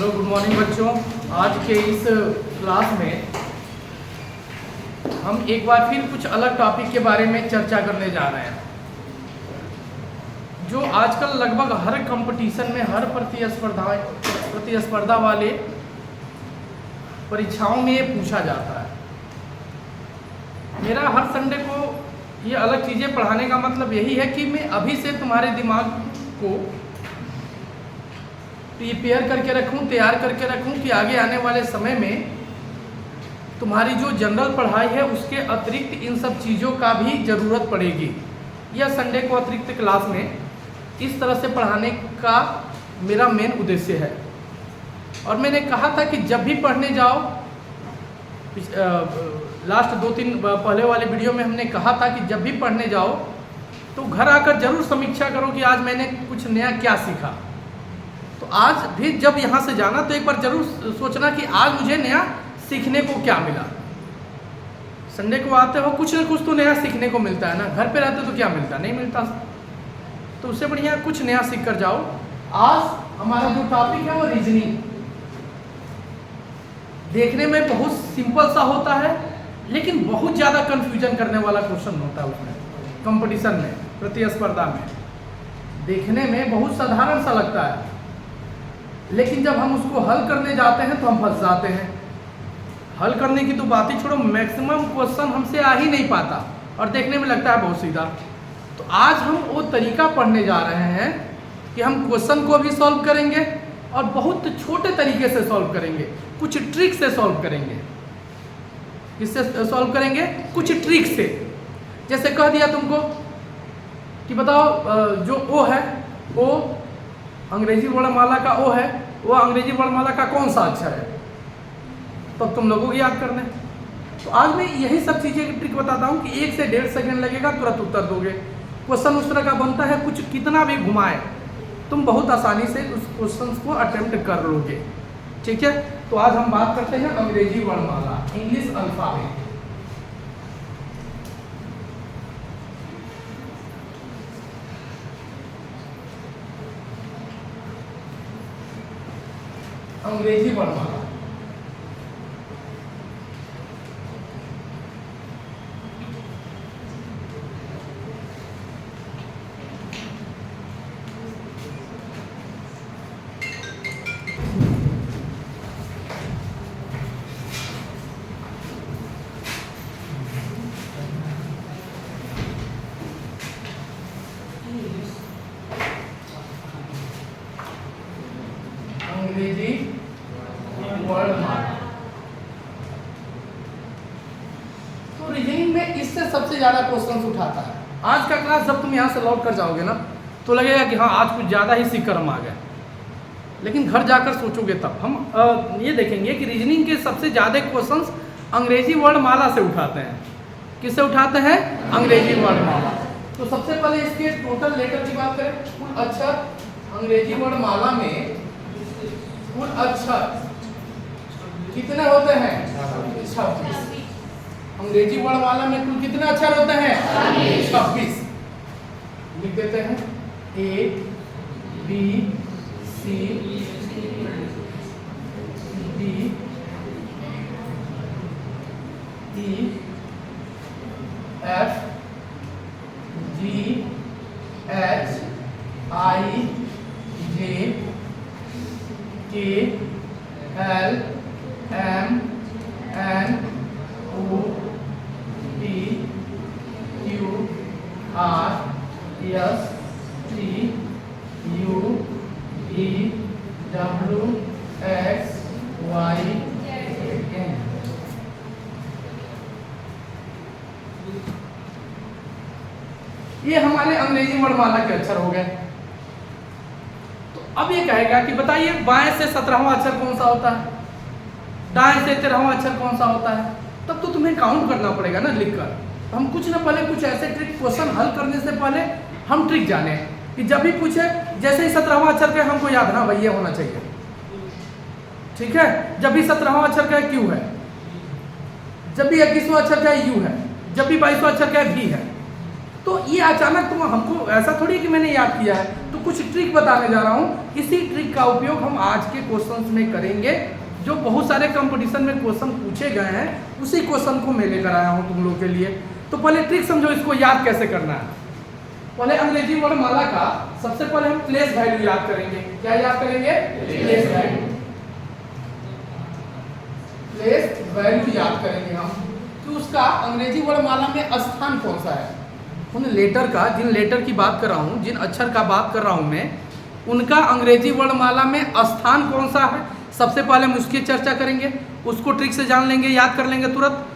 Hello, good morning बच्चों। आज के इस क्लास में हम एक बार फिर कुछ अलग टॉपिक के बारे में चर्चा करने जा रहे हैं, जो आजकल लगभग हर कंपटीशन में, हर प्रतिस्पर्धा वाले परीक्षाओं में ये पूछा जाता है। मेरा हर संडे को ये अलग चीज़ें पढ़ाने का मतलब यही है कि मैं अभी से तुम्हारे दिमाग को प्रिपेयर करके रखूं, तैयार करके रखूं कि आगे आने वाले समय में तुम्हारी जो जनरल पढ़ाई है उसके अतिरिक्त इन सब चीज़ों का भी ज़रूरत पड़ेगी। यह संडे को अतिरिक्त क्लास में इस तरह से पढ़ाने का मेरा मेन उद्देश्य है। और मैंने कहा था कि जब भी पढ़ने जाओ, लास्ट 2-3 पहले वाले वीडियो में हमने कहा था कि जब भी पढ़ने जाओ तो घर आकर ज़रूर समीक्षा करो कि आज मैंने कुछ नया क्या सीखा। तो आज भी जब यहाँ से जाना तो एक बार ज़रूर सोचना कि आज मुझे नया सीखने को क्या मिला। संडे को आते हो कुछ न कुछ तो नया सीखने को मिलता है ना, घर पे रहते तो क्या मिलता, नहीं मिलता। तो उससे बढ़िया कुछ नया सीख कर जाओ। आज हमारा जो टॉपिक है वो रीजनिंग। देखने में बहुत सिंपल सा होता है, लेकिन बहुत ज़्यादा कन्फ्यूजन करने वाला क्वेश्चन होता है उसमें। कंपटीशन में, प्रतिस्पर्धा में देखने में बहुत साधारण सा लगता है, लेकिन जब हम उसको हल करने जाते हैं तो हम फंस जाते हैं। हल करने की तो बात ही छोड़ो, मैक्सिमम क्वेश्चन हमसे आ ही नहीं पाता और देखने में लगता है बहुत सीधा। तो आज हम वो तरीका पढ़ने जा रहे हैं कि हम क्वेश्चन को भी सॉल्व करेंगे और बहुत छोटे तरीके से सॉल्व करेंगे, कुछ ट्रिक से सॉल्व करेंगे। किससे सॉल्व करेंगे? कुछ ट्रिक से। जैसे कह दिया तुमको कि बताओ जो ओ है, ओ अंग्रेजी वर्णमाला का ओ है, वो अंग्रेजी वर्णमाला का कौन सा अक्षर है, तो तुम लोगों को याद करना है। तो आज मैं यही सब चीज़ें की ट्रिक बताता हूँ कि 1 से 1.5 सेकंड लगेगा, तुरंत उत्तर दोगे। क्वेश्चन उस तरह का बनता है, कुछ कितना भी घुमाए तुम बहुत आसानी से उस क्वेश्चन को अटेम्प्ट कर लोगे। ठीक है, तो आज हम बात करते हैं अंग्रेजी वर्णमाला, इंग्लिश अल्फाबेट। अंग्रेजी वर्णमाला। अंग्रेजी वर्णमाला। तो रीजनिंग में इससे सबसे ज्यादा क्वेश्चंस उठाता है। आज का क्लास जब तुम यहाँ से लौट कर जाओगे ना तो लगेगा कि हाँ आज कुछ ज़्यादा ही सीख कर हम आ गए, लेकिन घर जाकर सोचोगे तब। हम ये देखेंगे कि रीजनिंग के सबसे ज़्यादा क्वेश्चंस अंग्रेजी वर्णमाला से उठाते हैं। किससे उठाते हैं? अंग्रेजी वर्णमाला। तो सबसे पहले इसके टोटल लेटर की बात करें, कुल अक्षर अंग्रेजी वर्णमाला में कुल अक्षर कितने होते हैं? 26। अंग्रेजी वर्णमाला में कुल कितने अक्षर होते हैं? 26। लिख देते हैं A B C D E F G H I J K L M N O P Q R S T U V W X Y N। ये हमारे अंग्रेजी वर्णमाला के अक्षर हो गए। तो अब ये कहेगा कि बताइए बाएं से 17वां अक्षर कौन सा होता है, दाएं से 13वां अक्षर कौन सा होता है। तब तो तुम्हें काउंट करना पड़ेगा ना लिखकर। तो हम कुछ ना पहले कुछ ऐसे ट्रिक, क्वेश्चन हल करने से पहले हम ट्रिक जाने कि जब भी पूछे जैसे ही 17वां अक्षर का हमको याद, हाँ भाई ये होना चाहिए। ठीक है, जब भी 17वां अक्षर का क्यू है, जब भी 21वां अक्षर का यू है, जब भी 22वां अक्षर का भी है। तो ये अचानक तुम हमको ऐसा थोड़ी कि मैंने याद किया है, तो कुछ ट्रिक बताने जा रहा हूँ, इसी ट्रिक का उपयोग हम आज के क्वेश्चंस में करेंगे। जो बहुत सारे कंपटीशन में क्वेश्चन पूछे गए हैं उसी क्वेश्चन को मैं लेकर आया हूँ तुम लोग के लिए। तो पहले ट्रिक समझो, इसको याद कैसे करना है। पहले अंग्रेजी वर्णमाला का सबसे पहले हम प्लेस वैल्यू याद करेंगे। क्या याद करेंगे? Place value. प्लेस वैल्यू याद करेंगे हम कि उसका अंग्रेजी वर्णमाला में स्थान कौन सा है। उन लेटर का, जिन लेटर की बात कर रहा हूँ, जिन अक्षर का बात कर रहा हूँ मैं, उनका अंग्रेजी वर्णमाला में स्थान कौन सा है, सबसे पहले हम उसकी चर्चा करेंगे। उसको ट्रिक से जान लेंगे, याद कर लेंगे तुरंत।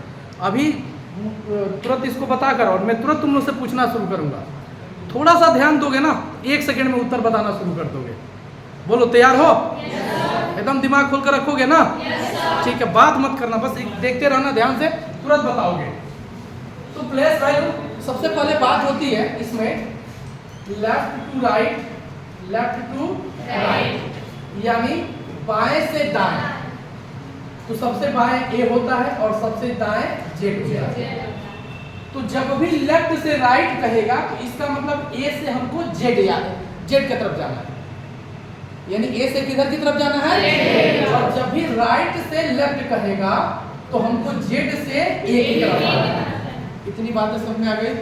अभी तुरंत इसको बताकर और मैं तुरंत तुम लोग से पूछना शुरू करूँगा। थोड़ा सा ध्यान दोगे ना, 1 सेकंड में उत्तर बताना शुरू कर दोगे। बोलो, तैयार हो? एकदम दिमाग खोल कर रखोगे ना? ठीक है, बात मत करना, बस देखते रहना ध्यान से, तुरंत बताओगे। तो प्लेस वैल्यू सबसे पहले बात होती है इसमें left to right, left to right यानी बाएं से दाएं। तो सबसे बाएं ए होता है और सबसे दाएं जेड होता है। तो जब भी लेफ्ट से राइट कहेगा तो इसका मतलब ए से हमको जेड जेड की तरफ जाना है, यानी ए से किधर की तरफ जाना है। और जब भी राइट से लेफ्ट कहेगा तो हमको जेड से ए की तरफ जाना है। इतनी बातें समझ में आ गई?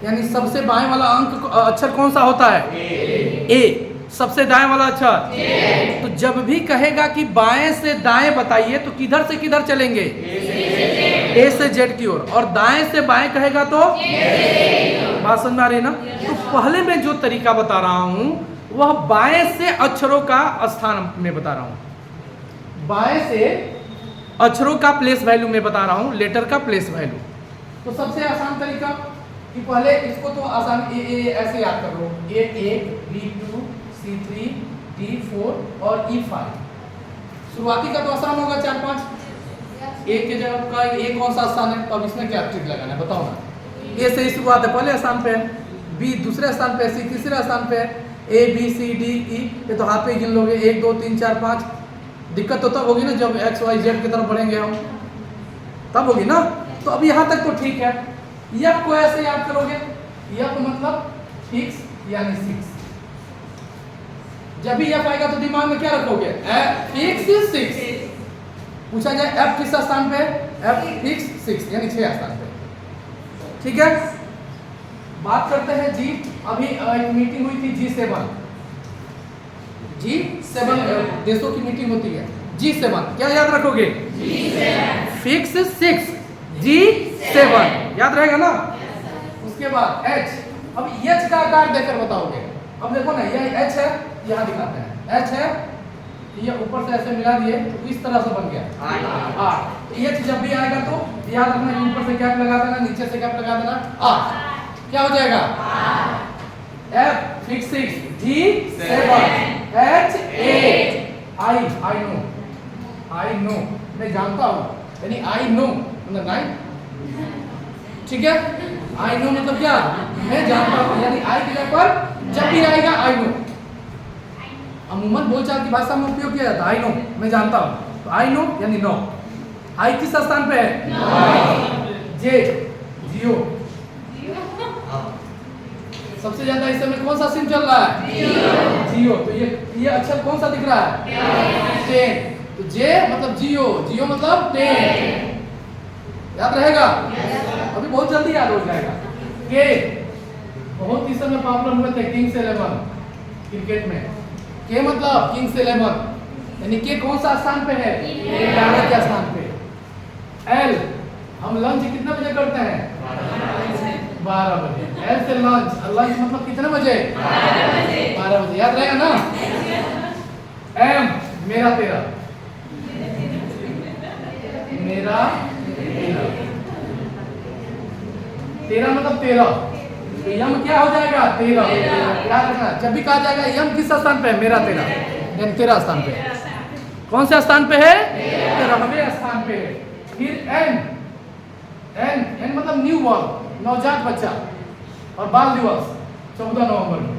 यानी सबसे बाएं वाला अंक अक्षर कौन सा होता है? ए। सबसे दाएं वाला अक्षर। तो जब भी कहेगा कि बाएं से दाएं बताइए तो किधर से किधर चलेंगे? ए से जेड की ओर। और दाएं से बाएं कहेगा तो बात समझ में आ रही है ना? तो पहले मैं जो तरीका बता रहा हूं वह बाएं से अक्षरों का स्थान में बता रहा हूं। बाएं से अक्षरों का प्लेस वैल्यू में बता रहा हूं, लेटर का प्लेस वैल्यू। तो सबसे आसान तरीका कि पहले इसको तो आसान ए ऐसे याद कर लो। A1, B2, C3, D4 और E5। शुरुआती का तो आसान होगा 4-5। ए के जगह का ए कौन सा स्थान है, तो अब इसमें क्या ट्रिक लगाना है बताओ ना। ए से ही शुरुआत है, पहले स्थान पे है। बी दूसरे स्थान पे है, सी तीसरे स्थान पे है, ए बी सी डी ई ये तो हाथ पे गिन लोगे 1 2 3 4 5। दिक्कत तो तब होगी ना जब एक्स वाई जेड की तरफ बढ़ेंगे हम, तब होगी ना। तो अब यहाँ तक तो ठीक है। यफ को ऐसे याद करोगे, यफ मतलब फिक्स यानी 6। जब भी यफ आएगा तो दिमाग में क्या रखोगे? फिक्स 6। पूछा जाए एफ किस स्थान पे? एफ फिक्स 6 यानी 6 स्थान पे। ठीक है, बात करते हैं जी। अभी एक मीटिंग हुई थी G7 देशों की मीटिंग होती है। G7 क्या याद रखोगे? फिक्स 6 G7 याद रहेगा ना। उसके बाद H। अब H का आकार देकर बताओगे। अब देखो ना, यह H है, यहाँ दिखाते हैं H है, ये ऊपर से ऐसे मिला दिए तो इस तरह से बन गया R। तो H जब भी आएगा तो याद रखना, ऊपर से कैप लगा देना, नीचे से कैप लगा देना, R क्या हो जाएगा? F fix 6 G7 H 8 I know मैं जानता हूँ, यानी I know मतलब 9। ठीक है, I know मतलब क्या? मैं जानता हूँ, यानी I की जगह पर जब भी आएगा I know। अमूमन बोलचाल की भाषा में उपयोग किया जाता है I know मैं जानता हूँ। तो I know यानी नो। I किस स्थान पे है? J जियो। सबसे ज्यादा इस समय कौन सा सिम चल रहा है? जियो। तो ये अक्षर कौन सा दिख रहा है? 10। तो J मतलब जियो, जियो मतलब 10। याद रहेगा? अभी बहुत जल्दी याद हो जाएगा। K बहुत इस समय पॉपुलर हुए थे किंग्स 11 क्रिकेट में। K मतलब किंग्स 11 यानी K कौन सा स्थान पे है? 11 के स्थान पे। L हम लंच कितने बजे करते हैं? 12 बजे। L से लंच, लंच मतलब कितने बजे? 12 बजे। याद रहेगा ना? M मेरा तेरा, मेरा तेरा मतलब 13। तो यम क्या हो जाएगा? 13। याद रखना, जब भी कहा जाएगा यम किस स्थान पे है? मेरा तेरा, यानी 13 स्थान पे। कौन से स्थान पे है? 13वें स्थान पे है। फिर एन मतलब न्यू बॉर्न, नवजात बच्चा। और बाल दिवस 14 नवंबर को।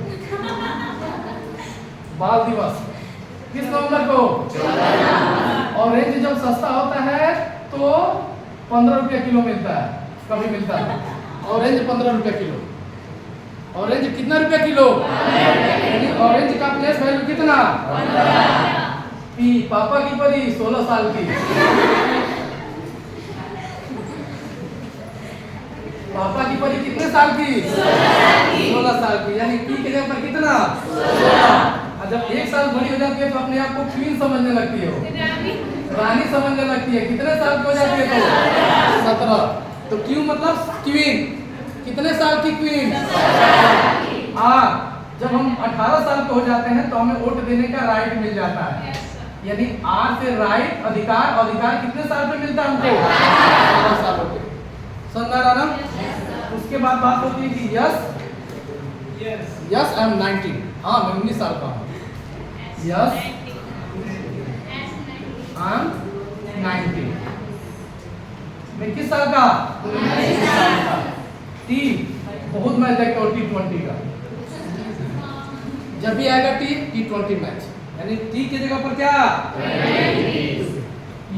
बाल दिवस किस नवंबर को? ऑरेंज जब सस्ता होता है तो 15 रुपया किलो मिलता है, कभी मिलता है ऑरेंज 15 रुपया किलो। ऑरेंज कितना रुपया किलो? यानी ऑरेंज का प्लेस वैल्यू कितना? पी। पापा की परी 16 साल की। पापा की परी कितने साल की? 16 साल की। यानी पी के जगह पर कितना? 16। जब 1 साल बड़ी हो जाती है तो अपने आप को क्वीन समझने लगती हो, रानी समझने लगती है। कितने साल की हो जाती है तो? 17। तो क्यू मतलब क्वीन। कितने साल की क्वीन? आर। जब हम 18 साल के हो जाते हैं तो हमें वोट देने का राइट मिल जाता है। यानी आर से राइट अधिकार। अधिकार कितने साल पे मिलता है हमको? 18 सालों पे। समझ आ रहा ना? उसके बाद बात होती है कि यस आई एम 19। हाँ मैं 19 साल का हूँ। Yes I am 19। मैं किस साल का? 19 साल का। टी बहुत मैच देखता हूँ T20 का। जब भी आएगा T20 मैच। यानी टी की जगह पर क्या?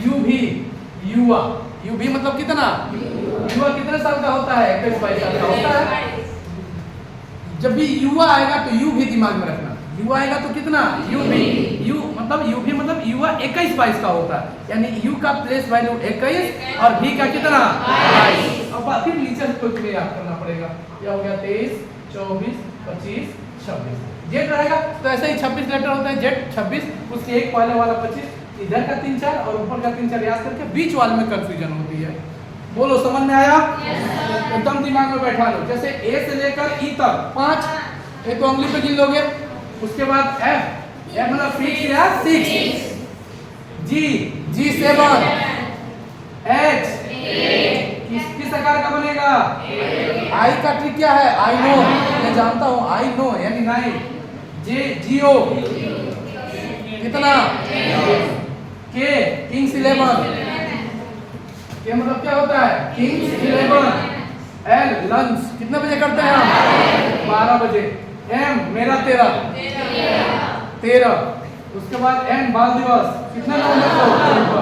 यू भी। युवा। यू भी मतलब कितना? युवा कितने साल का होता है? 21-22 साल का होता है। जब भी युवा आएगा तो यू भी दिमाग में रखना। युवा आएगा तो कितना? यू भी। यू मतलब युवा 21-22 का होता है। यानी यू का प्लेस वैल्यू 21 और भी का कितना? 22। अब फिर नीचे को याद करना पड़ेगा। क्या हो गया? 23, 24, 25, 26। जेड रहेगा तो ऐसे ही 26 लेटर होते हैं। जेड 26, उसके एक पहले वाला 25, इधर का 3-4 और ऊपर का 3-4 याद करके बीच वाले में कंफ्यूजन होती है। बोलो समझ में आया? एकदम दिमाग में बैठा लो। जैसे ए से लेकर ई तक 5, एक तो उंगली पे गिन लोगे। उसके बाद एफ। एफ मतलब फिक्स या 6। जी 7। एच किस आकार का बनेगा? आई का ट्रिक क्या है? I know. मैं जानता हूँ। आई नो यानी 9। जे जियो कितना? के किंग्स 11। के मतलब क्या होता है? किंग्स 11। एल लंच कितने बजे करते हैं हम? 12 बजे। एम मेरा 13। उसके बाद एन बाल दिवस कितने नवंबर को?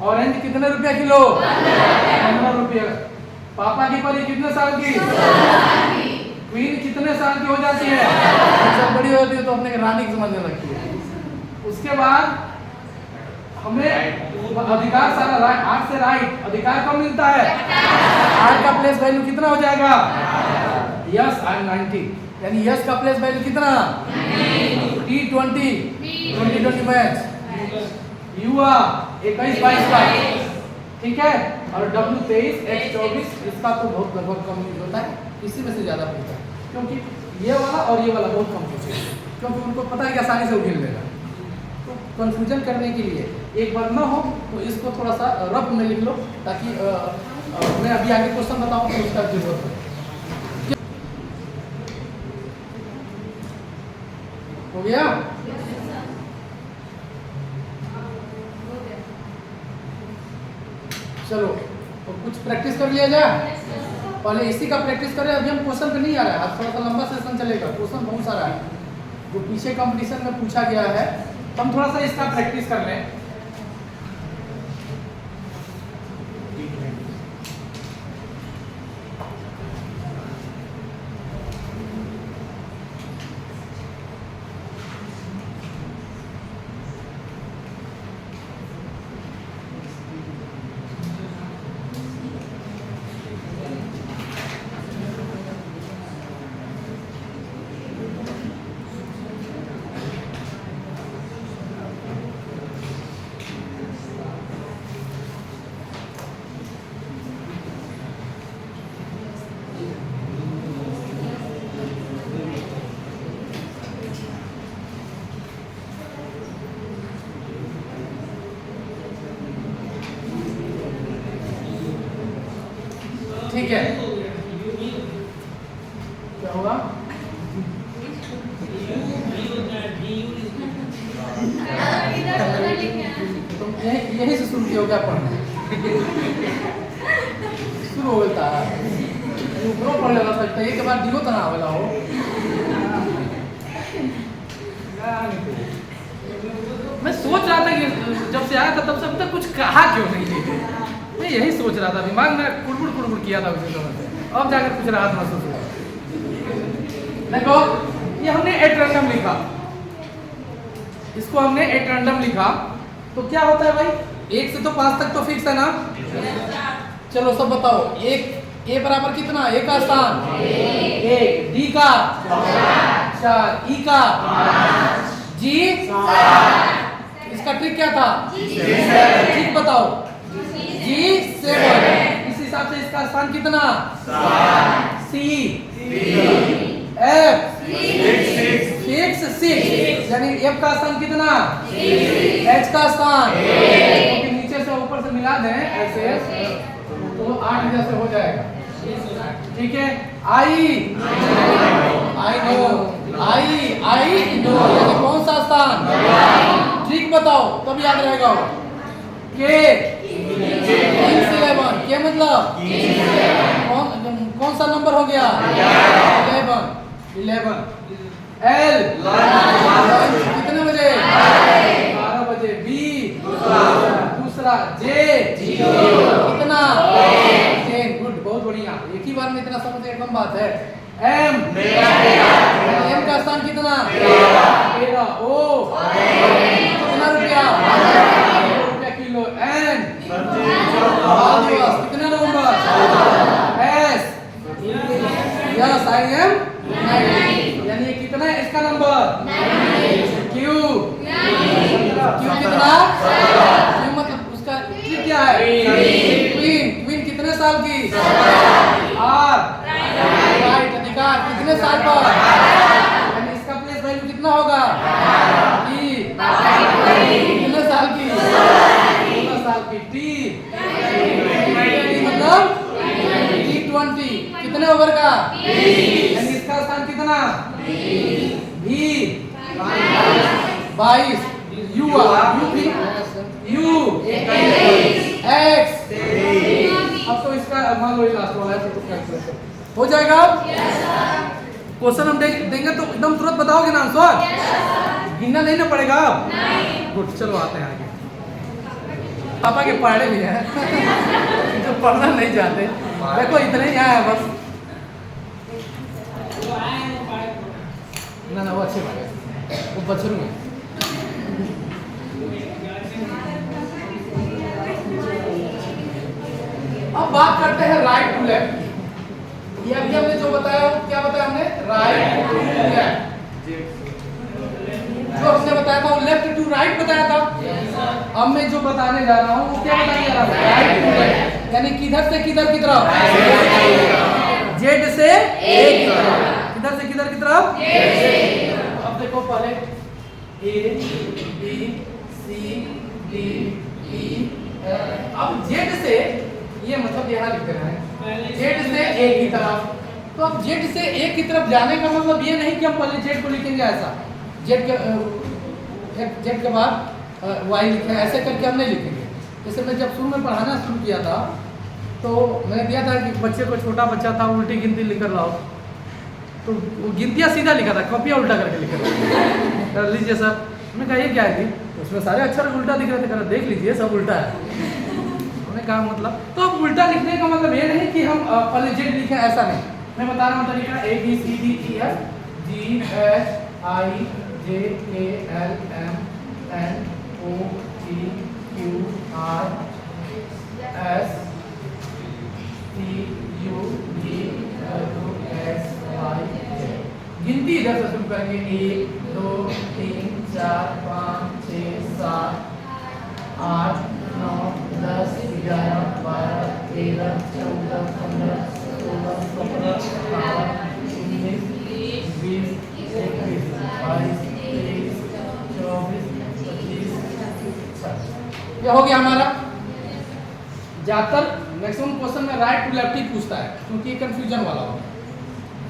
ऑरेंज कितने रुपया किलो? 15 रुपया। पापा की परी कितने साल की? क्वीन कितने साल की हो जाती है? जब बड़ी होती है तो अपने रानी समझने लगती है। उसके बाद हमें अधिकार सारा राइट। आर से राइट अधिकार कब मिलता है? आर का प्लेस वैल्यू कितना हो जाएगा? Yes I am 19। यानी यस का प्लेस वैल्यू कितना? T20 match. युवा 21-22 का। ठीक है। और W 23, X 24 इसका तो बहुत लगभग कम यूज होता है। इसी में से ज्यादा पूछता है क्योंकि ये वाला और ये वाला बहुत कम पूछे, क्योंकि उनको पता है कि आसानी से उगिल लेगा। तो कंफ्यूजन करने के लिए एक बार ना हो तो इसको थोड़ा सा रफ में लिख लो ताकि मैं अभी आगे क्वेश्चन बताऊं तो उसका जरूरत है। हो गया? चलो तो कुछ प्रैक्टिस कर लिया जाए। पहले इसी का प्रैक्टिस करें। अभी हम क्वेश्चन पे नहीं आ रहा है। आज थोड़ा सा लंबा सेशन चलेगा। क्वेश्चन बहुत सारा है जो पीछे कंपटीशन में पूछा गया है। तो हम थोड़ा सा इसका प्रैक्टिस कर लें। ठीक है। क्या होगा? तुम यही से शुरू किया होगा पढ़ना। शुरू होता है ऊपरों पढ़ लेना सकता है। एक बार दियो तो ना वाला हो। मैं सोच रहा था कि जब से आया था तब से अब तक कुछ कहा क्यों नहीं। मैं यही सोच रहा था। दिमाग में कुड़कुड़ किया था उसी समय से। अब जाकर कुछ राहत महसूस हुआ। देखो ये हमने एट रैंडम लिखा, इसको हमने एट रैंडम लिखा, तो क्या होता है भाई 1 से तो 5 तक तो फिक्स है ना। चलो सब बताओ, एक ए बराबर कितना, ए का स्थान 1, डी का 4, ई का जी इसका ट्रिक क्या था, ठीक बताओ जी 7। इस हिसाब से इसका स्थान कितना, सी एफ 6, यानी एफ का स्थान कितना, एच का स्थान, क्योंकि नीचे से ऊपर से मिला दें ऐसे तो 8 जैसे हो जाएगा, ठीक है। आई नो, आई नो, यानी कौन सा स्थान, ठीक बताओ तब याद रहेगा वो। के 11, के मतलब कौन सा नंबर हो गया, 11। एल कितने बजे, 12 बजे। बी दूसरा। जे कितना, 10। गुड, बहुत बढ़िया, एक ही बार में इतना समझ एक कम बात है। एम का स्थान कितना, 13। ओ कितना रुपया, किलो। एन कितना number, S yes I am 9, यानी कितना है इसका नंबर, क्यू कितना, क्यू मतलब उसका क्या है, ट्विन कितने साल की, आर राइट अधिकार कितने साल पर, यानी इसका प्लेस वैल्यू कितना होगा, ई कितने साल की, 16 साल की। टी मतलब T20 कितने ओवर का, यानी इसका स्थान कितना, भी 22। यू एक्स, अब तो इसका मान लो लास्ट वाला है तो कैलकुलेट हो जाएगा। क्वेश्चन हम देंगे तो एकदम तुरंत बताओगे ना आंसर, गिनना नहीं ना पड़ेगा। गुड, चलो आते हैं आगे। पापा के पढ़े भी हैं जो पढ़ना नहीं चाहते, देखो इतने ही आया बस। ना वो अच्छे पढ़े, वो बच्चों में। अब बात करते हैं राइट टू लेफ्ट। ये अभी हमने जो बताया, क्या बताया हमने, राइट टू लेफ्ट। जो हमने बताया था वो लेफ्ट टू राइट बताया था। अब मैं जो बताने जा रहा हूँ वो क्या बताने जा रहा हूँ, राइट टू लेफ्ट, यानी किधर से किधर की तरफ, जेड से ए की तरफ, किधर से किधर की तरफ। अब देखो पहले ए बी सी डी ई, अब जेड से, ये मतलब यहाँ लिख देना है, जेड से ए की तरफ। तो अब जेड से ए की तरफ जाने का मतलब ये नहीं कि हम पहले जेड को लिखेंगे ऐसा, जेड के बाद वाई लिखे, ऐसे करके हम नहीं लिखेंगे। जैसे मैं जब शुरू में पढ़ाना शुरू किया था तो मैंने दिया था कि बच्चे को, छोटा बच्चा था, उल्टी गिनती लिख कर लाओ, तो वो गिनतियाँ सीधा लिखा था, कॉपियाँ उल्टा करके लिख रहा लीजिए सर। मैंने कहा ये क्या है, उसमें सारे अक्षर उल्टा दिख रहे थे, कहा देख लीजिए सब उल्टा है। उन्होंने कहा मतलब, तो अब उल्टा लिखने का मतलब ये नहीं कि हम पहले जेड लिखें, ऐसा नहीं। मैं बता रहा हूँ तरीका, A B C D E F G H I J K L M N O P Q R S T U V W X Y Z. गिनती इधर से शुरू करेंगे, 1 2 3 4 5 6 7 8 9 10 11 12 13 14 15 16 17 18 19 20 21 22 23 24 25 26। ये हो गया हमारा। ज्यादातर मैक्सिमम क्वेश्चन में राइट टू लेफ्ट ही पूछता है, क्योंकि ये कंफ्यूजन वाला हो।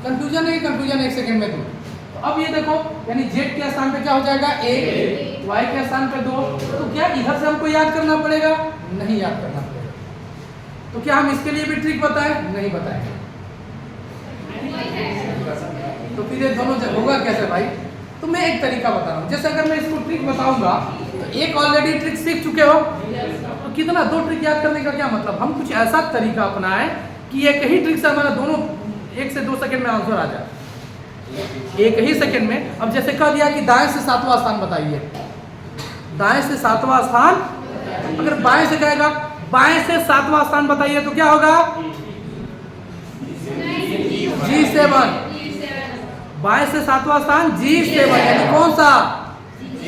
कंफ्यूजन नहीं, कंफ्यूजन 1 सेकंड में दूर। तो अब ये देखो, यानी जेड के स्थान पे क्या हो जाएगा, 1, वाई के स्थान पे 2। तो क्या इधर से हमको याद करना पड़ेगा, नहीं याद करना पड़ेगा। तो क्या हम इसके लिए भी ट्रिक बताएं, नहीं बताएंगे। तो फिर ये दोनों होगा कैसे भाई। तो मैं एक तरीका बता रहा हूँ, जैसे अगर मैं इसको ट्रिक बताऊंगा तो एक ऑलरेडी ट्रिक सीख चुके हो, तो कितना 2 ट्रिक याद करने का क्या मतलब। हम कुछ ऐसा तरीका अपनाएं कि एक ही ट्रिक से हमारा दोनों 1 से 2 सेकंड में आंसर आ जाए। एक ही सेकंड में। अब जैसे कह दिया कि दाएं से सातवां स्थान बताइए, दाएं से सातवां स्थान, अगर बाएं से कहेगा बाएं से सातवां स्थान बताइए तो क्या होगा? G7। बाएं से सातवां स्थान G7, यानी कौन सा? G।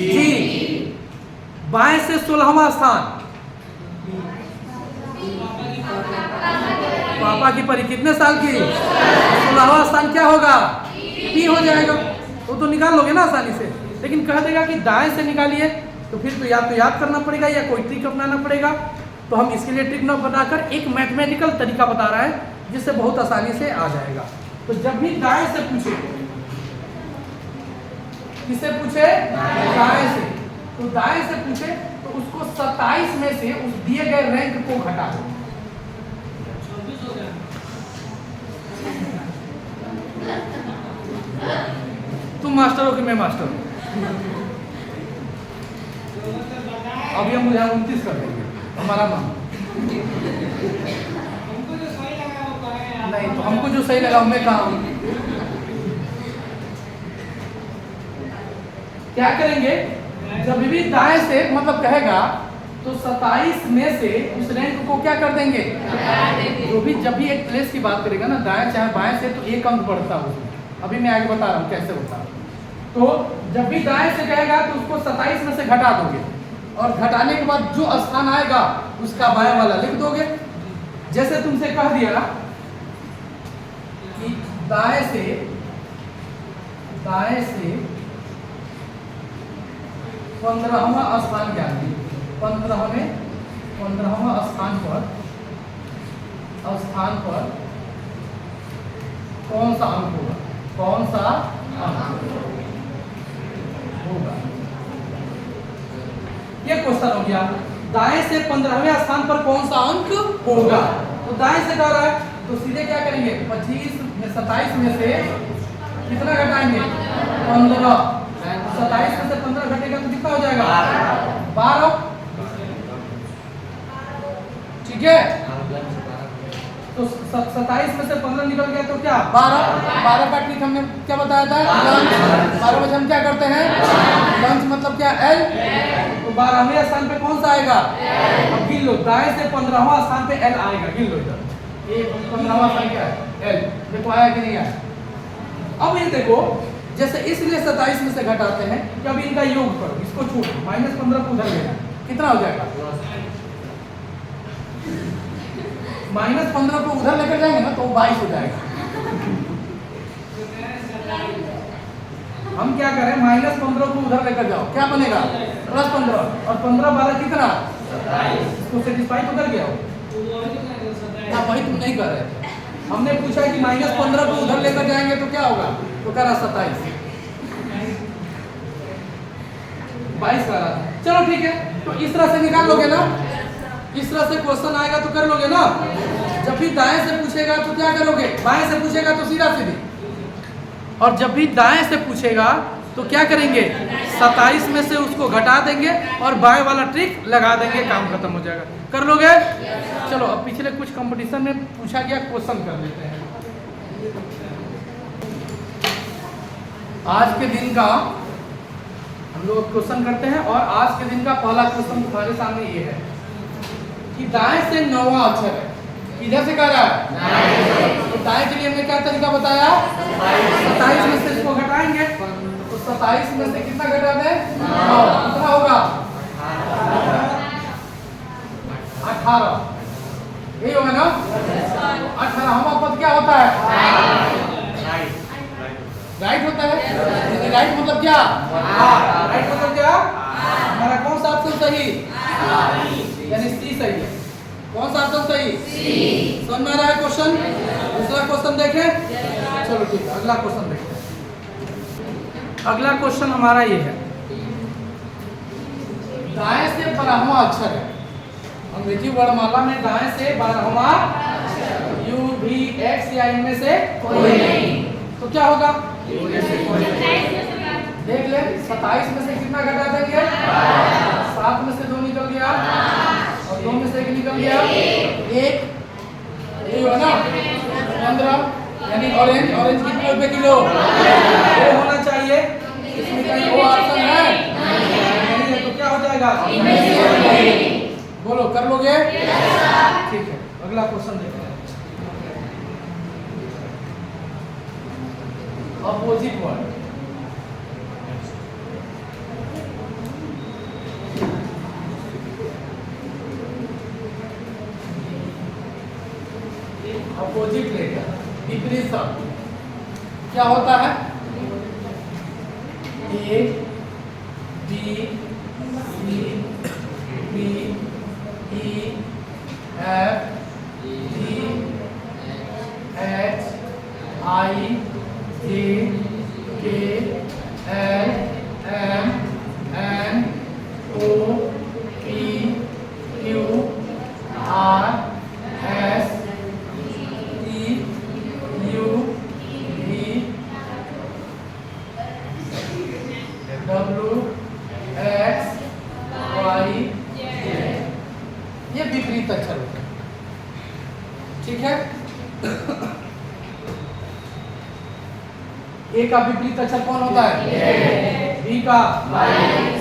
बाएं से 16वां स्थान, पापा की परी कितने साल की? 16वां स्थान क्या होगा? P हो जाएगा। तो निकाल लोगे ना आसानी से। लेकिन कह देगा कि दाएं से निकालिए तो फिर तो याद करना पड़ेगा या कोई ट्रिक अपनाना पड़ेगा। तो हम इसके लिए ट्रिक न बनाकर एक मैथमेटिकल तरीका बता रहा है जिससे बहुत आसानी से आ जाएगा। तो जब भी दाएं से पूछे, किससे पूछे? दाएं से। तो दाएं से पूछे तो उसको 27 में से उस दिए गए रैंक को घटा दो। तुम मास्टर हो कि मैं मास्टर हूं? अभी हम मुझे 29 कर देंगे, हमारा नाम नहीं, तो हमको जो सही लगा मैं कहा क्या करेंगे? जब भी दाएं से मतलब कहेगा तो 27 में से उस रैंक को क्या कर देंगे? जो भी जब भी एक प्लेस की बात करेगा ना, दाएं चाहे बाएं से, तो एक अंक बढ़ता है उसमें। अभी मैं आगे बता रहा हूँ कैसे होता है। तो जब भी दाएं से कहेगा तो उसको 27 में से घटा दोगे और घटाने के बाद जो स्थान आएगा उसका बाएं वाला लिख दोगे। जैसे तुमसे कह दिया ना कि दाएं से 15वां स्थान क्या है? 15वां स्थान पर कौन सा अंक होगा? कौन सा अंक होगा? ये क्वेश्चन हो गया। दाएं से 15वें स्थान पर कौन सा अंक होगा? तो दाएं से कह रहा है तो सीधे क्या करेंगे? 25 में 27 में से कितना घटाएंगे? 15। 27 में से 15 घटेगा तो कितना हो जाएगा? 12। ठीक है। तो 27 में से 15 निकल गया तो क्या? 12 का ट्रिक हमने क्या बताया था? लंच। 12 बजे हम क्या करते हैं? लंच मतलब क्या? L। तो 12वें स्थान पे कौन सा आएगा? अब गिन लो, दाएं से 15वां स्थान पे L आएगा। गिन लो इधर, ये 15वां स्थान क्या है? L। देखो आया कि नहीं आया? अब ये देखो, जैसे इसलिए 27 में से घटाते हैं कि अब इनका योग करो, इसको छोड़ो, -15 को उधर लेना, कितना हो जाएगा? -15 को उधर लेकर जाएंगे ना तो 22 हो जाएगा। हम क्या करें? -15 को उधर लेकर जाओ, क्या बनेगा? +15 और 15 12 कितना? 27। इसको सेटिस्फाई तो कर गया हो? वही तुम नहीं कर रहे थे। हमने पूछा कि -15 को उधर लेकर जाएंगे तो क्या होगा? तो कह रहा 27। 22 कह रहा। चलो ठीक है, तो इस तरह से निकाल लोगे ना? इस तरह से क्वेश्चन आएगा तो कर लोगे ना? जब भी दाएं से पूछेगा तो क्या करोगे? बाएं से पूछेगा तो सीधा सीधी, और जब भी दाएं से पूछेगा तो क्या करेंगे? 27 में से उसको घटा देंगे और बाएं वाला ट्रिक लगा देंगे, काम खत्म हो जाएगा। कर लोगे? चलो अब पिछले कुछ कंपटीशन में पूछा गया क्वेश्चन कर लेते हैं। आज के दिन का हम लोग क्वेश्चन करते हैं, और आज के दिन का पहला क्वेश्चन तुम्हारे सामने ये है कि दाएं से 9वां अक्षर है, किधर से कर रहा है? तो दाएं के लिए हमने क्या तरीका बताया? 27 में से इसको घटाएंगे, तो 27 में से कितना घटा दें? 9। कितना होगा? 18। यही होगा ना? 18वां पद क्या होता है? राइट होता है। राइट मतलब क्या? राइट मतलब क्या? हमारा कौन सा ऑप्शन सही? यानी सी सही है। कौन सा ऑप्शन सही? सी। समझ में आ रहा है क्वेश्चन? दूसरा क्वेश्चन देखें। चलो ठीक है, अगला क्वेश्चन देखते हैं। अगला क्वेश्चन हमारा ये है, दाएं से 12वां अक्षर है अंग्रेजी वर्णमाला में, दाएं से 12वां U V X या इनमें से कोई नहीं, तो क्या होगा? देख ले, 27 में से कितना घटा देंगे? 7 में से 2 निकल गया और 2 में से 1 निकल गया, 1। ये होगा ना 15, यानी ऑरेंज कितने रुपए किलो? वो होना चाहिए। इसमें कहीं वो ऑप्शन है नहीं है, तो क्या हो जाएगा? बोलो, कर लोगे? ठीक है, अगला क्वेश्चन देखते हैं। अपोजिट वर्ड, अपोजिट लेटर, विपरीत शब्द क्या होता है? A B C D E F G H I J K L M N O P Q R S W X Y ये विपरीत अक्षर होते हैं। ठीक है, ए का विपरीत अक्षर कौन होता है? बी का,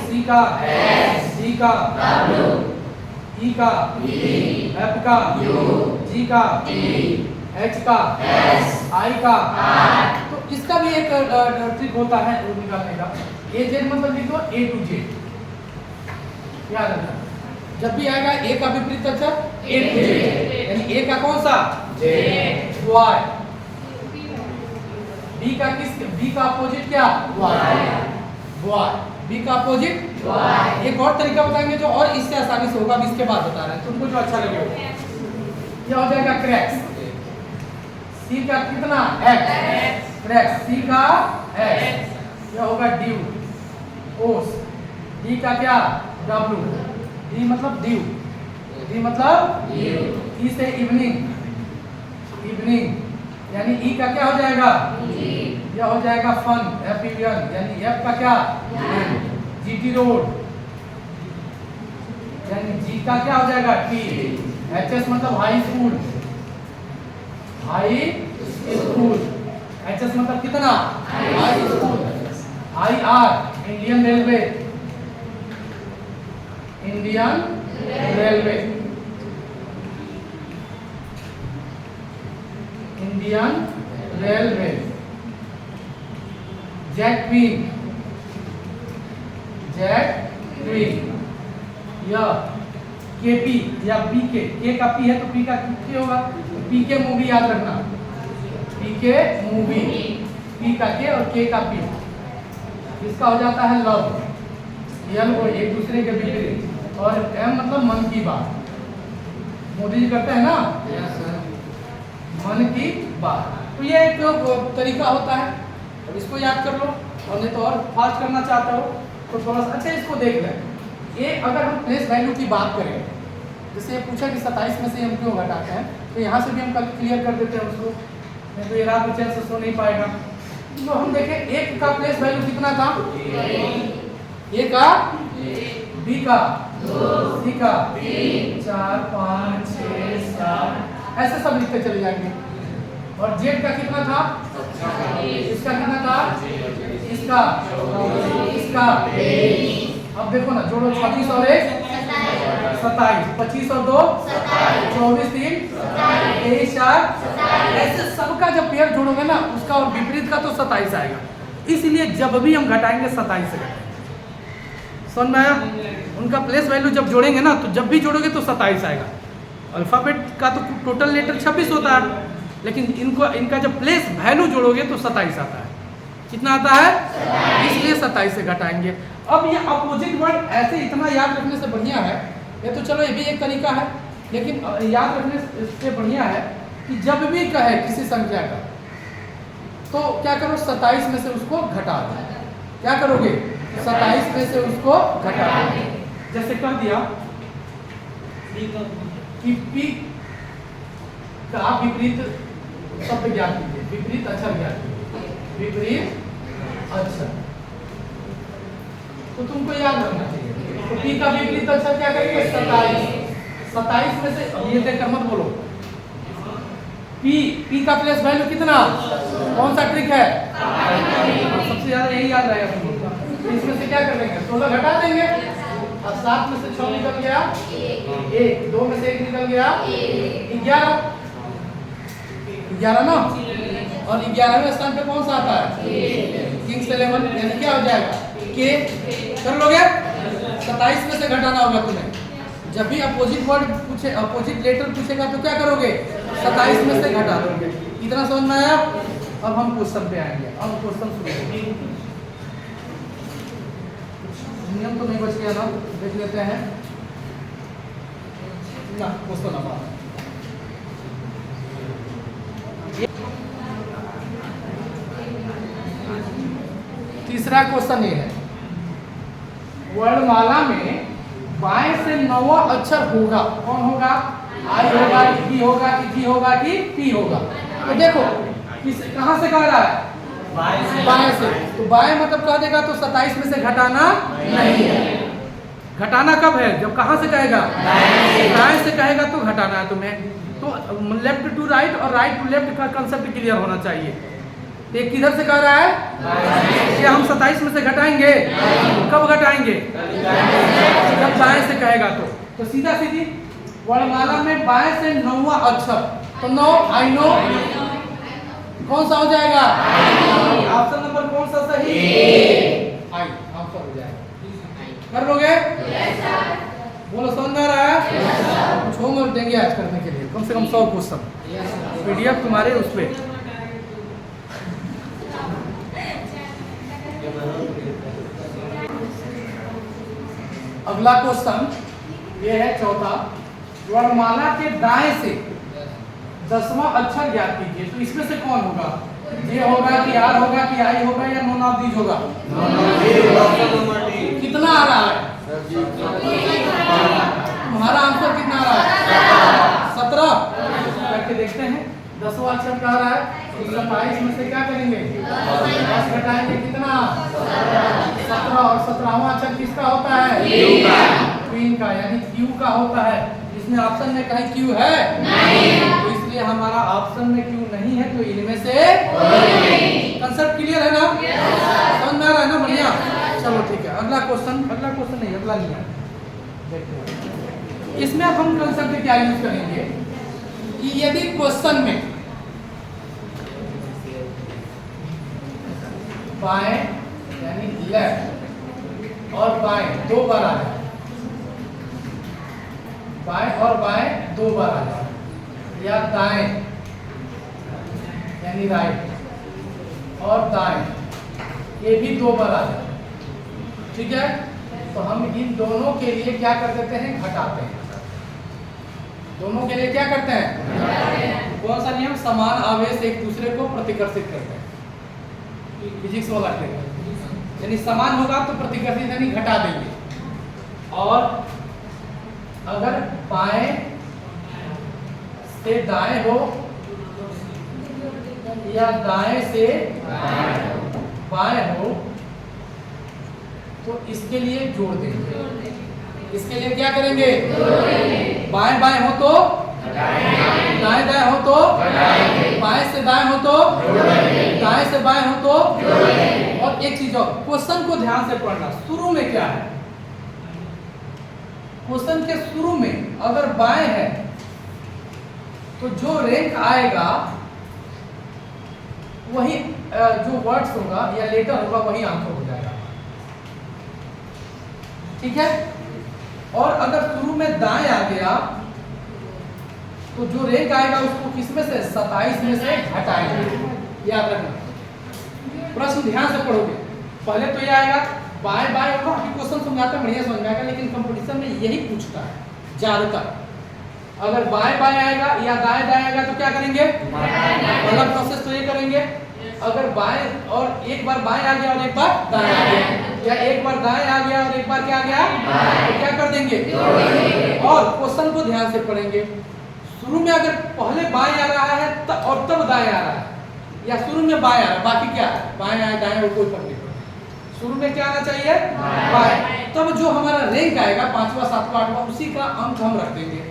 सी का, डी का, ई का, एफ का, जी का, एच का, आई का। तो इसका भी एक ट्रिक होता है निकालने का। ए जेड मतलब लिखो ए टू जेड, याद रखना। जब भी आएगा ए का विपरीत अक्षर ए टू जेड, यानी ए का कौन सा? जेड। वाई, बी का बी का अपोजिट क्या? वाई। वाई, बी का अपोजिट वाई। एक और तरीका बताएंगे जो और इससे आसानी से होगा, इसके बाद बता रहे हैं, तुमको जो अच्छा लगे। क्या हो जाएगा? क्रैक्स। सी का कितना? X, cracks. सी का एक्स, क्या होगा? ड्यू। ओस, डी का क्या? डब्लू। डी मतलब ड्यू, डी मतलब ई से इवनिंग, इवनिंग। यानी ई का क्या हो जाएगा? यह हो जाएगा फन, एफ यानी एफ का क्या? जीटी रोड, यानी जी का क्या हो जाएगा? टी। एच एस मतलब high school, high school. H S मतलब कितना? High school. I R Indian railway, Indian railway, Indian railway. Jet queen, jet queen. या केपी या पीके, के का पी है तो पी का के होगा, पीके मूवी याद रखना, पीके मूवी। पी का के और के का पी, इसका हो जाता है लव, एल और एक दूसरे के विपरीत। और एम मतलब मन की बात, मोदी जी करते हैं ना, मन की बात। तो ये एक तरीका होता है, अब इसको याद कर लो। और नहीं तो और फास्ट करना चाहते हो तो थोड़ा सा अच्छा इसको देख लें। ये अगर हम प्लेस वैल्यू की बात करें, जैसे ये पूछा कि 27 में से हम क्यों घटाते हैं, तो यहाँ से भी हम कल क्लियर कर देते हैं उसको, नहीं तो ये रात में चैन से सो नहीं पाएगा। तो हम देखें एक का प्लेस वैल्यू कितना था? ए का, बी का, सी का, 4 5 6 7 ऐसे सब लिखते चले जाएंगे। और जेड का कितना था? इसका कितना था? इसका, इसका। अब देखो ना, जोड़ो 26 और 1 27, 25 और 2 24 3 23 4। ऐसे सबका जब पेयर जोड़ोगे ना, उसका और विपरीत का तो 27 आएगा। इसलिए जब भी हम घटाएंगे 27 से घटाएंगे। समझ में आया? उनका प्लेस वैल्यू जब जोड़ेंगे ना, तो जब भी जोड़ोगे तो 27 आएगा। अल्फाबेट का तो टोटल लेटर 26 होता है, लेकिन इनका जब प्लेस वैल्यू जोड़ोगे तो 27 आता है। कितना आता है? इसलिए 27 से घटाएंगे। अब ये अपोजिट वर्ड ऐसे इतना याद रखने से बढ़िया है, ये तो चलो ये भी एक तरीका है, लेकिन याद रखने से बढ़िया है कि जब भी कहे किसी संख्या का, तो क्या करो? 27 में से उसको घटा दो। क्या करोगे? 27 में से उसको घटा दो। जैसे कह दिया कि पी का विपरीत शब्द ज्ञात कीजिए, विपरीत अक्षर ज्ञात कीजिए, विपरीत अक्षर। तो तुमको याद रखना चाहिए। तो पी का विपरीत अक्षर क्या करेंगे? 27। 27 में से ये देखकर मत बोलो, पी का प्लेस वैल्यू कितना, कौन सा ट्रिक है, सबसे ज्यादा यही याद रहेगा तुम लोग को। इसमें से क्या कर लेंगे, 16 घटा देंगे और 7 में से 6 निकल गया 1, 2 में से 1 निकल गया 11 ना, और 11वें स्थान पे कौन सा आता है, किंग्स 11, यानी क्या हो जाएगा के। कर लोगे, 27 में से घटाना होगा तुम्हें। जब भी अपोजिट वर्ड पूछे, अपोजिट लेटर पूछेगा तो क्या करोगे, 27 में से घटा दोगे। इतना समझ में आया। अब हम क्वेश्चन पे आएंगे। अब क्वेश्चन शुरू, नियम तो नहीं बच गया ना, देख लेते हैं ना क्वेश्चन। अब तीसरा क्वेश्चन ये है, वर्णमाला में बाएं से 9वां अक्षर होगा, कौन होगा, आई होगा कि ई होगा कि जी होगा कि पी होगा। तो देखो किस कहां से कह रहा है, बाएं से। तो बाएं मतलब कह देगा तो 27 में से घटाना नहीं है। घटाना कब है, जब कहां से कहेगा, बाएं से कहेगा तो घटाना है तुम्हें। तो लेफ्ट टू राइट और राइट टू लेफ्ट का कंसेप्ट क्लियर होना चाहिए। ये किधर से कह रहा है, कि हम 27 में से घटाएंगे, कब घटाएंगे, जब बाएं से कहेगा तो सीधा सीधी वर्णमाला में बाएं से 9वां अक्षर, तो 9 आई नो कौन सा हो जाएगा, ऑप्शन नंबर कौन सा सही, आई आंसर हो जाएगा। कर लोगे, बोलो समझ में आ रहा है। कुछ होमवर्क देंगे आज करने के लिए, कम से कम 100 क्वेश्चन पीडीएफ तुम्हारे उस पे। अगला क्वेश्चन ये है चौथा, वर्णमाला के दाएं से 10वां अक्षर ज्ञात कीजिए। तो इसमें से कौन होगा, जे होगा कि आर होगा कि आई होगा या नॉन ऑफ दीज होगा। कितना आ रहा है, तुम्हारा आंसर कितना आ रहा है, 17। करके देखते हैं। 10वां अक्षर कह रहा है, 27 में से क्या करेंगे, 10 घटाएंगे कितना, 17, और 17वां अक्षर किसका होता है, क्वीन का, यानी क्यू का होता है। इसमें ऑप्शन में कहीं क्यू है नहीं, तो इसलिए हमारा ऑप्शन में क्यू नहीं है, तो इनमें से कंसेप्ट क्लियर है ना, समझ में आ रहा है ना, बढ़िया। चलो ठीक है, अगला क्वेश्चन नहीं, अगला नहीं है, देखते हैं। इसमें अब हम कंसेप्ट क्या यूज करेंगे कि यदि क्वेश्चन में बाएं यानी लेफ्ट और बाएं 2 बार आ जाए, बाएं और बाएं 2 बार आ जाए, या दाएं यानी राइट और दाएं ये भी 2 बार आ जाए, ठीक है। तो हम इन दोनों के लिए क्या कर देते हैं, घटाते हैं। दोनों के लिए क्या करते हैं, कौन सा नियम, समान आवेश एक दूसरे को प्रतिकर्षित करते हैं, फिजिक्स वाला ट्रिक। यानी समान होगा तो प्रतिकर्षित यानी घटा देंगे। और अगर बाएं से दाएं हो या दाएं से बाएं हो तो इसके लिए जोड़ देंगे। इसके लिए क्या करेंगे, बाएं बाएं हो तो दाएं दाएं हो तो, बाएं से दाएं हो तो दाएं से बाएं हो तो। और एक चीज और, क्वेश्चन को ध्यान से पढ़ना। शुरू में क्या है, क्वेश्चन के शुरू में अगर बाएं है तो जो रैंक आएगा वही, जो वर्ड्स होगा या लेटर होगा वही आंसर हो जाएगा, ठीक है। और अगर शुरू में दाएं आ गया तो जो रैंक आएगा उसको किसमें से, 27 में से घटाएंगे। याद रखना, प्रश्न ध्यान से पढ़ोगे। पहले तो ये आएगा बाएं बाएं होगा, अभी क्वेश्चन समझाता बढ़िया समझ में आएगा, लेकिन कंपटीशन में यही पूछता है ज्यादातर। अगर बाएं बाएं आएगा या दाएं दाएं आएगा तो क्या करेंगे, पहला प्रोसेस तो ये करेंगे। अगर बाएं और एक बार बाएं आ गया और एक बार दाएं आ गया, या एक बार दाएं आ गया और एक बार क्या आ गया, तो क्या कर देंगे। और क्वेश्चन को ध्यान से पढ़ेंगे। शुरू में अगर पहले बाएं आ रहा है और तब दाएं आ रहा है, या शुरू में बाएं आ रहा है बाकी क्या है, बाएं आए दाएं वो कोई फर्क नहीं पड़ता। शुरू में क्या आना चाहिए, बाएं। तब जो हमारा रैंक आएगा 5वां 7वां 8वां उसी का अंक हम रख देंगे।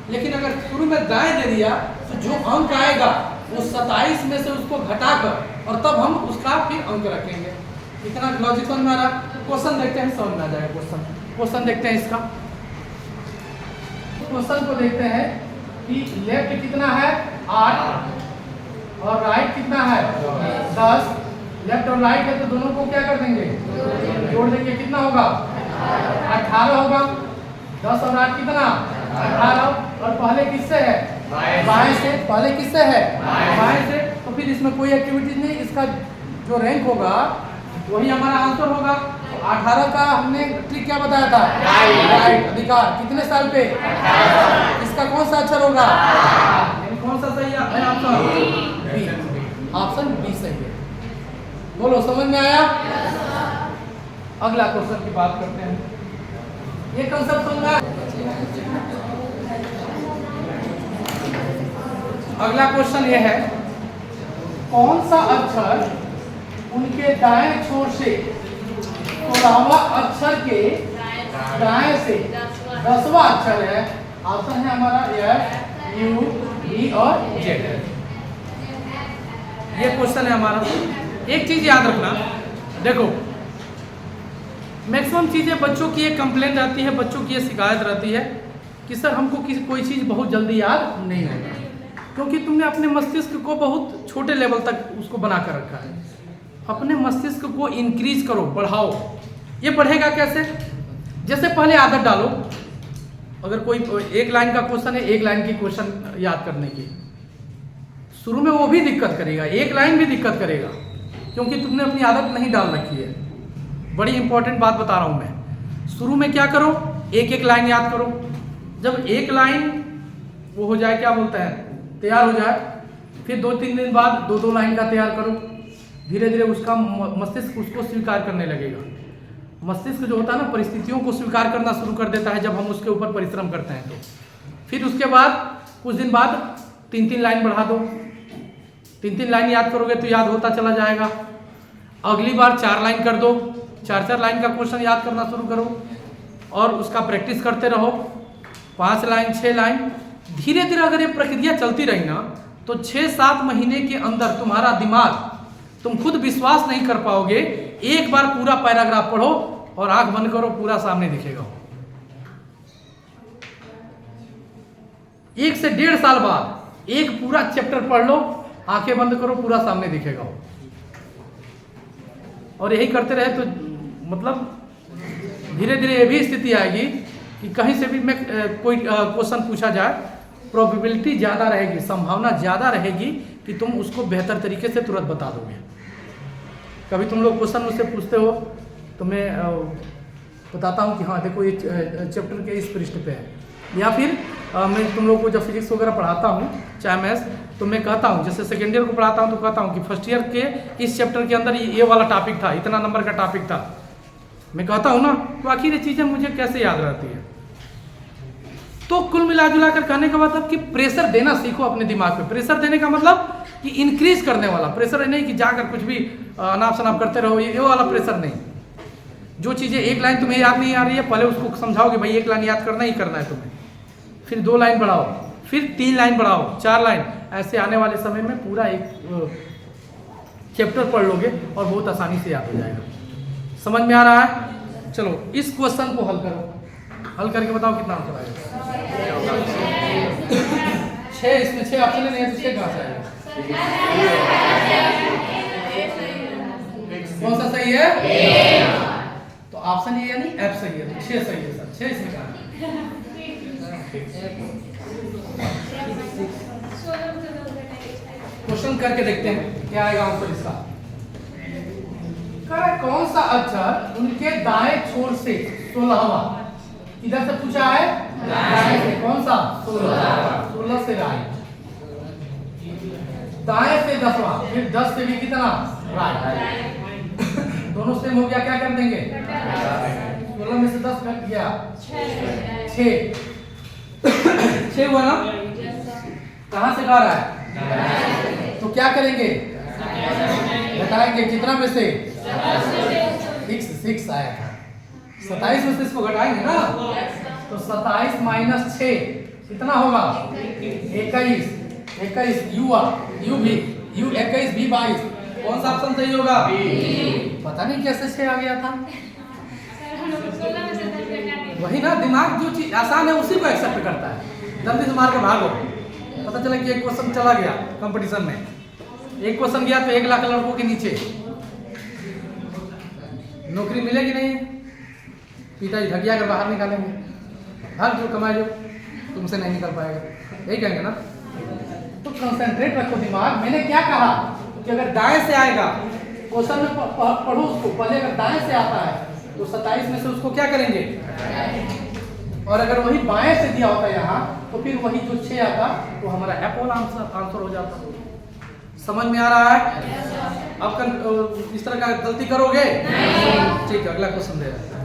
लेकिन अगर शुरू में दाएं दे दिया तो जो अंक आएगा वो 27 में से उसको घटाकर और तब हम उसका फिर अंक रखेंगे। इतना लॉजिक समझ में आ रहा? क्वेश्चन देखते हैं, समझ में आ जाएगा। क्वेश्चन देखते हैं इसका। क्वेश्चन को देखते हैं कि लेफ्ट कितना है 8 और राइट कितना है 10। लेफ्ट और राइट है तो दोनों को क्या कर देंगे, जोड़ देंगे। कितना होगा 18 होगा। 10 और 8 कितना 18। और पहले किससे है, बाएं से। पहले किससे है, बाएं से। तो फिर इसमें कोई एक्टिविटी नहीं, इसका जो रैंक होगा वही हमारा आंसर होगा। तो 18 का हमने ट्रिक क्या बताया था, राइट अधिकार। कितने साल पे, इसका कौन सा अक्षर होगा, कौन सा सही है आंसर, बी। ऑप्शन बी सही है। बोलो समझ में आया? अगला क्वेश्चन की बात करते हैं। ये कंसेप्ट समझ में आया? अगला क्वेश्चन ये है, कौन सा अक्षर उनके दाएं छोर से 16वां अक्षर के दाएं से 10वां अक्षर है। ऑप्शन है हमारा एफ, यू, ई और जेड। ये क्वेश्चन है हमारा। एक चीज याद रखना, देखो मैक्सिमम चीजें बच्चों की एक कंप्लेंट आती है, बच्चों की ये शिकायत रहती है कि सर हमको कोई चीज बहुत जल्दी याद नहीं होता, क्योंकि तुमने अपने मस्तिष्क को बहुत छोटे लेवल तक उसको बना कर रखा है। अपने मस्तिष्क को इंक्रीज करो, बढ़ाओ। ये बढ़ेगा कैसे? जैसे पहले आदत डालो, अगर कोई एक लाइन का क्वेश्चन है, एक लाइन की क्वेश्चन याद करने की, शुरू में वो भी दिक्कत करेगा, एक लाइन भी दिक्कत करेगा, क्योंकि तुमने अपनी आदत नहीं डाल रखी है। बड़ी इंपॉर्टेंट बात बता रहा हूं मैं। शुरू में क्या करो, एक एक लाइन याद करो। जब एक लाइन वो हो जाए, क्या बोलते हैं, तैयार हो जाए, फिर 2-3 दिन बाद 2-2 लाइन का तैयार करो। धीरे धीरे उसका मस्तिष्क उसको स्वीकार करने लगेगा। मस्तिष्क जो होता है ना, परिस्थितियों को स्वीकार करना शुरू कर देता है जब हम उसके ऊपर परिश्रम करते हैं। तो फिर उसके बाद कुछ दिन बाद 3-3 लाइन बढ़ा दो। 3-3 लाइन याद करोगे तो याद होता चला जाएगा। अगली बार 4 लाइन कर दो, 4-4 लाइन का क्वेश्चन याद करना शुरू करो और उसका प्रैक्टिस करते रहो। 5 लाइन, 6 लाइन, धीरे धीरे अगर ये प्रक्रिया चलती रही ना तो 6-7 महीने के अंदर तुम्हारा दिमाग, तुम खुद विश्वास नहीं कर पाओगे। एक बार पूरा पैराग्राफ पढ़ो और आंख बंद करो, पूरा सामने दिखेगा। 1 से 1.5 साल बाद एक पूरा चैप्टर पढ़ लो, आंखें बंद करो, पूरा सामने दिखेगा। और यही करते रहे तो मतलब धीरे धीरे ये भी स्थिति आएगी कि कहीं से भी मैं कोई क्वेश्चन पूछा जाए, प्रोबेबिलिटी ज़्यादा रहेगी, संभावना ज़्यादा रहेगी कि तुम उसको बेहतर तरीके से तुरंत बता दोगे। कभी तुम लोग क्वेश्चन मुझसे पूछते हो तो मैं बताता हूँ कि हाँ देखो ये चैप्टर के इस पृष्ठ पे है, या फिर मैं तुम लोग को जब फिजिक्स वगैरह पढ़ाता हूँ, चाहे मैथ्स, तो मैं कहता हूँ, जैसे सेकेंड ईयर को पढ़ाता हूँ तो कहता हूँ कि फर्स्ट ईयर के इस चैप्टर के अंदर ये वाला टॉपिक था, इतना नंबर का टॉपिक था, मैं कहता हूँ ना। तो आखिर ये चीज़ें मुझे कैसे याद रहती है? तो कुल मिला जुला कर कहने का मतलब कि प्रेशर देना सीखो अपने दिमाग पे। प्रेशर देने का मतलब कि इंक्रीज करने वाला प्रेशर, नहीं कि जाकर कुछ भी अनाप शनाप करते रहो, ये वाला प्रेशर नहीं। जो चीज़ें एक लाइन तुम्हें याद नहीं आ रही है, पहले उसको समझाओ कि भाई एक लाइन याद करना ही करना है तुम्हें, फिर 2 लाइन बढ़ाओ, फिर 3 लाइन बढ़ाओ, 4 लाइन, ऐसे आने वाले समय में पूरा एक चैप्टर पढ़ लोगे और बहुत आसानी से याद हो जाएगा। समझ में आ रहा है? चलो इस क्वेश्चन को हल करो, हल करके बताओ कितना आंसर आएगा। 6, इसमें 6 ऑप्शन नहीं है तो 6 कहाँ से आएगा? कौन सा सही है? तो ऑप्शन ए यानी एफ सही है, तो 6 सही है सर। 6 इसमें कहाँ है? क्वेश्चन करके देखते हैं क्या आएगा आंसर इसका। कौन सा अक्षर उनके दाएं छोर से 16वां, इधर से पूछा है दाएं से, कौन सा 16 से राइट, दाएं से 10वां, फिर 10 से भी कितना राइट, दोनों सेम हो गया, क्या कर देंगे 16 में से 10 कट गया 6 हुआ ना। कहां से गा रहा है? तो क्या करेंगे, घटाएंगे, कितना में से 6 आया था, 27 में से इसको घटाएंगे ना, तो 27 माइनस 6 कितना होगा? 21। 21 यू भी 21 भी 22। कौन सा ऑप्शन सही होगा? पता नहीं कैसे 6 आ गया था। वही ना, दिमाग जो चीज आसान है उसी को एक्सेप्ट करता है। जल्दी से मार के भागो। पता चला कि एक क्वेश्चन चला गया कंपटीशन में, एक क्वेश्चन गया तो 1 लाख लड़कों के नीचे। नौकरी मिलेगी नहीं, पिताजी धकिया कर बाहर निकालेंगे। हर जो कमाए जो तुमसे नहीं निकल पाएगा, यही कहेंगे ना। तो कंसंट्रेट रखो दिमाग। मैंने क्या कहा कि अगर दाएं से आएगा क्वेश्चन में पढ़ो उसको। पहले अगर दाएं से आता है तो 27 में से उसको क्या करेंगे, और अगर वही बाएं से दिया होता यहाँ तो फिर वही जो 6 आता तो हमारा एपोल आंसर हो जाता। समझ में आ रहा है? अब इस तरह का गलती करोगे? ठीक है, अगला क्वेश्चन दे रहा है।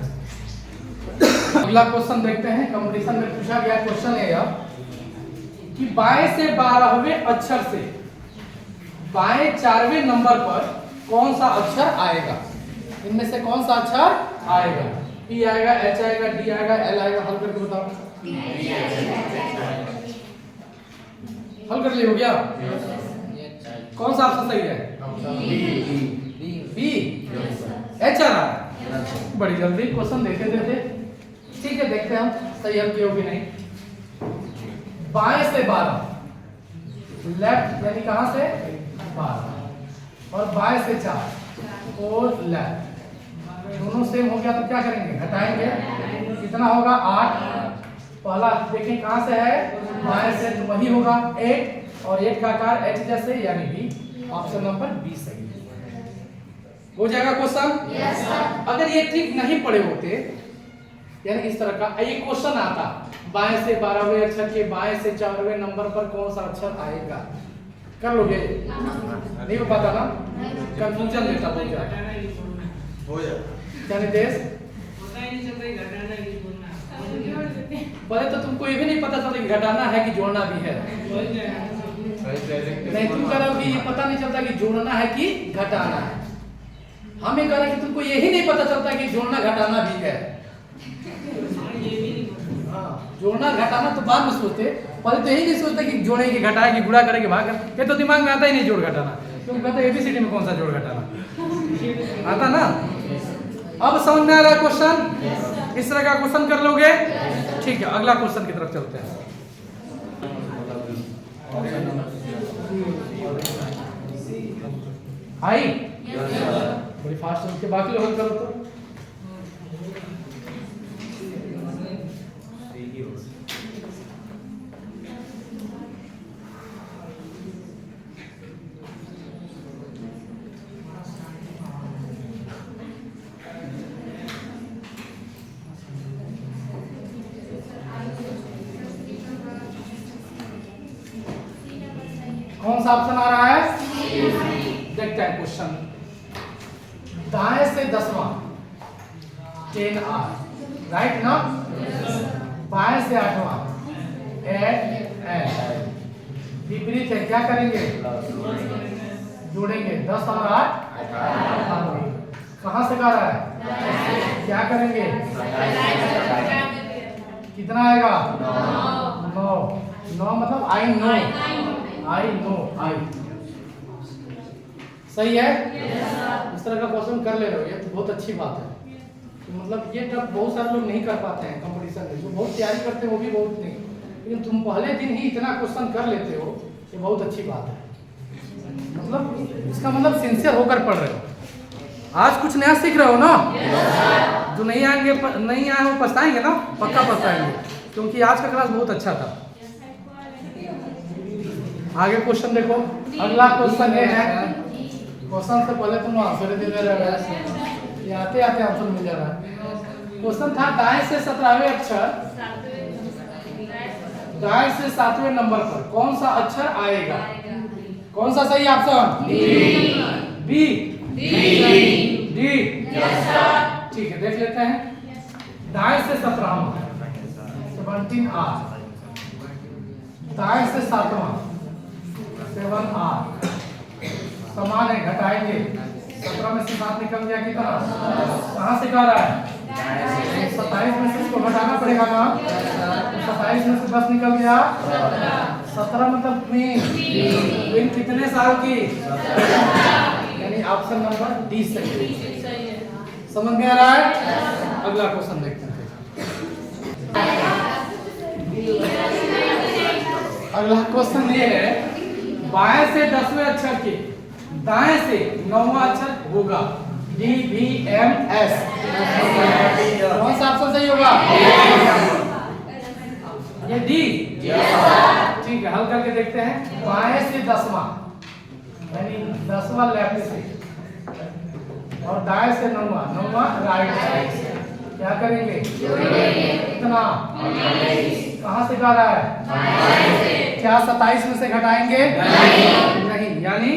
अगला क्वेश्चन देखते हैं। कंपटीशन में पूछा गया क्वेश्चन है यह कि बाएं से 12वें अक्षर से बाएं 4वें नंबर पर कौन सा अक्षर आएगा? इनमें से कौन सा अक्षर आएगा? P आएगा, H आएगा, D आएगा, L आएगा? हल करके बताओ। हल कर लिए हो गया? कौन सा ऑप्शन सही है? बी। H आ रहा है। बड़ी जल्दी क्वेश्चन देते ठीक है, देखते हैं हम सही हल किए हो कि नहीं। बाएं से 12, लेफ्ट यानी कहां से 12, और बाएं से 4 और लेफ्ट दोनों सेम हो गया तो क्या करेंगे? घटाएंगे। कितना होगा? 8। पहला देखिए कहां से है? बाएं से, तो वही होगा 8, और 8 का आकार H जैसे यानी B। ऑप्शन नंबर बी सही हो जाएगा क्वेश्चन। yes, अगर ये ट्रिक नहीं पढ़े होते, यानी इस तरह का ये क्वेश्चन आता, बाएं से 12वें अक्षर के बाएं से 4वें नंबर पर कौन सा अक्षर आएगा, कर लोगे? नहीं हो पाता ना, कंफ्यूजन देता हो जाए। क्या नितेश? पहले तो तुमको ये भी नहीं पता चलता कि घटाना है कि जोड़ना भी है। नहीं, तुम कह रहे हो कि ये पता नहीं चलता कि जोड़ना है कि घटाना है। हम ये कह रहे हैं कि तुमको यही नहीं पता चलता कि जोड़ना घटाना भी है। जोड़ना घटाना तो बाद में सोचते, पहले तो यही नहीं सोचते कि जोड़ेंगे, घटाएंगे, गुणा करेंगे, भाग करेंगे। ये तो दिमाग में आता ही नहीं जोड़ घटाना। क्योंकि कहते एबीसीडी में कौन सा जोड़ घटाना आता ना। अब समझ में आ रहा है क्वेश्चन? इस तरह का क्वेश्चन कर लोगे? ठीक है, अगला क्वेश्चन की तरफ चलते हैं। आई बड़ी फास्ट, बाकी लोग करो तो। कौन सा ऑप्शन आ रहा है? देखते हैं क्वेश्चन। दाएं से 10वां 10R, राइट ना? बाएं से 8वां 8L। विपरीत है, क्या करेंगे? जोड़ेंगे। 10 और 8 कहां से आ रहा है? क्या करेंगे? कितना आएगा? 9 मतलब आई नो। सही है? इस तरह का क्वेश्चन कर ले रहे हो, ये तो बहुत अच्छी बात है। तो मतलब ये टफ बहुत सारे लोग नहीं कर पाते हैं कंपटीशन में, जो बहुत तैयारी करते हैं वो भी बहुत नहीं, लेकिन तुम पहले दिन ही इतना क्वेश्चन कर लेते हो, ये बहुत अच्छी बात है। मतलब इसका मतलब सिंसियर होकर पढ़ रहे हो। आज कुछ नया सीख रहे हो ना। जो नहीं आए वो पछताएंगे ना, पक्का पछताएंगे, क्योंकि आज का क्लास बहुत अच्छा था। आगे क्वेश्चन देखो। अगला क्वेश्चन ये है, क्वेश्चन से पहले तुम आंसर दे रहे हो, ये आते आते आंसर मिल जा रहा है। क्वेश्चन था दाएं से 17वें अक्षर, दाएं से 7वें नंबर पर कौन सा अक्षर आएगा? कौन सा सही ऑप्शन? बी। डी। ठीक है, देख लेते हैं। दाएं से 17वां 17R, दाएं से 7वां 7R, समान है, घटाएंगे। 17 में से 7 निकल गया, कितना? कहां से आ रहा है? 27 में से इसको घटाना पड़ेगा ना। 27 में से 10 निकल गया, 17 मतलब क्वीन कितने साल की, यानी ऑप्शन नंबर डी सही है। समझ में आ रहा है? अगला क्वेश्चन देखते हैं। अगला क्वेश्चन ये है, बाएं से 10वें अक्षर के दाएं से 9वां अक्षर होगा। डी बी एम एस, कौन सा ऑप्शन सही होगा? ये डी। ठीक है, हल करके देखते हैं। बाएं से 10वां यानी 10वां लेफ्ट से, और दाएं से 9वां राइट साइड से। क्या करेंगे? कितना? कहाँ से गा रहा है? क्या 27 में से घटाएंगे? नहीं, यानी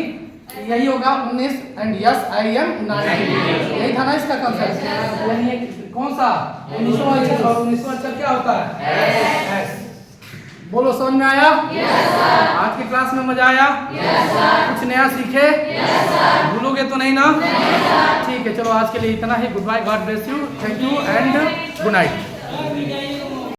यही होगा 19 एंड यस आई एम 90। यही था ना इसका कंसेप्ट। यानी कौन सा 19वां अक्षर, और 19वां अक्षर क्या होता है? एस। बोलो, समझ में आया? आज की क्लास में मजा आया? कुछ नया सीखे? भूलोगे तो नहीं ना? ठीक है, चलो आज के लिए इतना ही। Good bye, God bless you, thank you and good night.